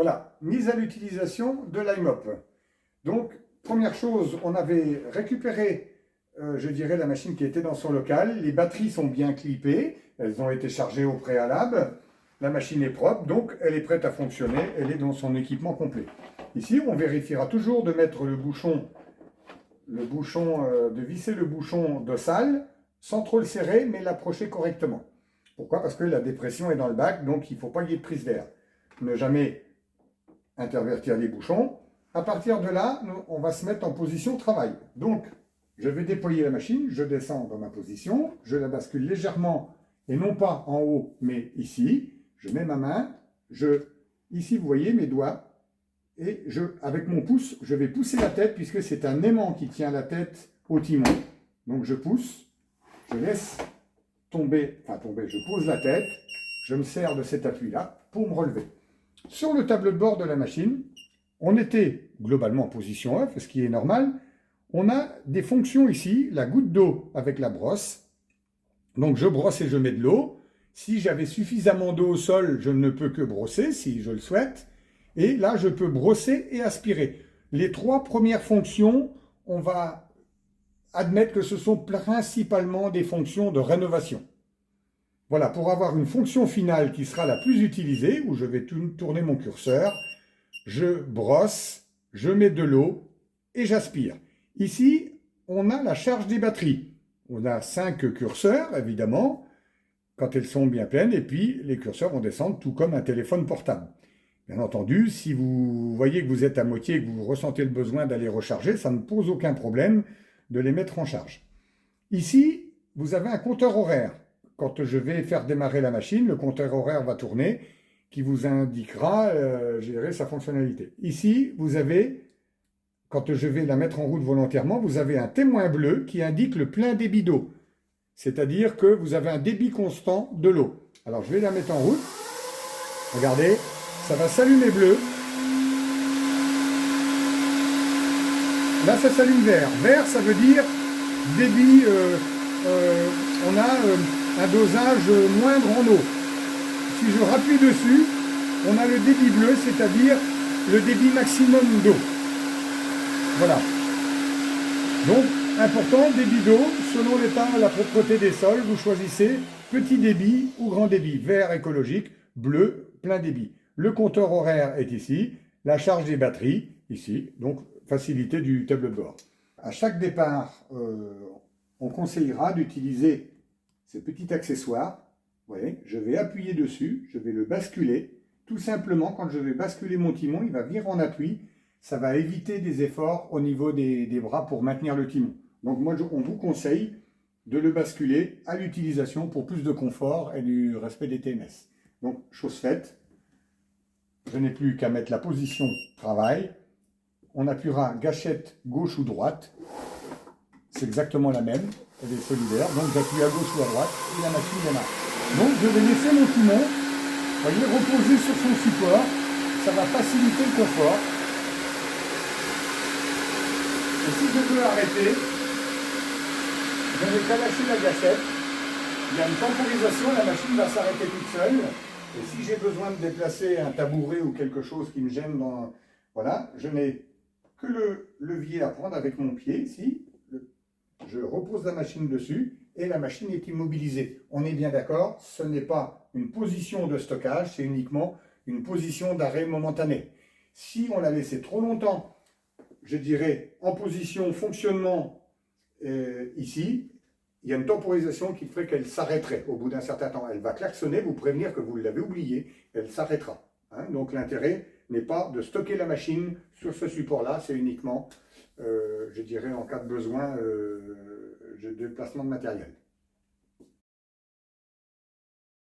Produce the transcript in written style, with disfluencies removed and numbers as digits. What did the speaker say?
Voilà, mise à l'utilisation de l'iMop. Donc, première chose, on avait récupéré, je dirais, la machine qui était dans son local. Les batteries sont bien clippées, elles ont été chargées au préalable. La machine est propre, donc elle est prête à fonctionner, elle est dans son équipement complet. Ici, on vérifiera toujours de mettre de visser le bouchon de salle, sans trop le serrer, mais l'approcher correctement. Pourquoi? Parce que la dépression est dans le bac, donc il ne faut pas qu'il y ait de prise d'air. Ne jamais intervertir les bouchons. À partir de là, on va se mettre en position travail. Donc, je vais déployer la machine, je descends dans ma position, je la bascule légèrement, et non pas en haut, mais ici. Je mets ma main, ici vous voyez mes doigts, et avec mon pouce, je vais pousser la tête, puisque c'est un aimant qui tient la tête au timon. Donc je pousse, je laisse je pose la tête, je me sers de cet appui-là pour me relever. Sur le tableau de bord de la machine, on était globalement en position off, ce qui est normal. On a des fonctions ici, la goutte d'eau avec la brosse. Donc je brosse et je mets de l'eau. Si j'avais suffisamment d'eau au sol, je ne peux que brosser, si je le souhaite. Et là, je peux brosser et aspirer. Les trois premières fonctions, on va admettre que ce sont principalement des fonctions de rénovation. Voilà, pour avoir une fonction finale qui sera la plus utilisée, où je vais tourner mon curseur, je brosse, je mets de l'eau et j'aspire. Ici, on a la charge des batteries. On a 5 curseurs, évidemment, quand elles sont bien pleines, et puis les curseurs vont descendre tout comme un téléphone portable. Bien entendu, si vous voyez que vous êtes à moitié et que vous ressentez le besoin d'aller recharger, ça ne pose aucun problème de les mettre en charge. Ici, vous avez un compteur horaire. Quand je vais faire démarrer la machine, le compteur horaire va tourner, qui vous indiquera sa fonctionnalité. Ici, vous avez, quand je vais la mettre en route volontairement, vous avez un témoin bleu qui indique le plein débit d'eau. C'est-à-dire que vous avez un débit constant de l'eau. Alors, je vais la mettre en route. Regardez, ça va s'allumer bleu. Là, ça s'allume vert. Vert, ça veut dire débit, on a un dosage moindre en eau. Si je rappuie dessus, on a le débit bleu, c'est-à-dire le débit maximum d'eau. Voilà. Donc, important, débit d'eau, selon l'état, la propreté des sols, vous choisissez petit débit ou grand débit. Vert écologique, bleu, plein débit. Le compteur horaire est ici, la charge des batteries, ici, donc facilité du tableau de bord. À chaque départ, on conseillera d'utiliser ces petits accessoires. Vous voyez, je vais appuyer dessus, je vais le basculer. Tout simplement, quand je vais basculer mon timon, il va venir en appui. Ça va éviter des efforts au niveau des bras pour maintenir le timon. Donc moi, on vous conseille de le basculer à l'utilisation pour plus de confort et du respect des TMS. Donc, chose faite, je n'ai plus qu'à mettre la position travail. On appuiera gâchette gauche ou droite. C'est exactement la même, elle est solidaire. Donc j'appuie à gauche ou à droite et la machine démarre. Donc je vais laisser mon timon, vous voyez, reposer sur son support. Ça va faciliter le confort. Et si je veux arrêter, je n'ai qu'à lâcher la gâchette. Il y a une temporisation, la machine va s'arrêter toute seule. Et si j'ai besoin de déplacer un tabouret ou quelque chose qui me gêne dans... Voilà, je n'ai que le levier à prendre avec mon pied ici. Je repose la machine dessus et la machine est immobilisée. On est bien d'accord, ce n'est pas une position de stockage, c'est uniquement une position d'arrêt momentané. Si on l'a laissé trop longtemps, je dirais en position fonctionnement ici, il y a une temporisation qui ferait qu'elle s'arrêterait au bout d'un certain temps. Elle va klaxonner, vous prévenir que vous l'avez oublié, elle s'arrêtera. Hein, donc l'intérêt n'est pas de stocker la machine sur ce support-là, c'est uniquement, je dirais, en cas de besoin de déplacement de matériel.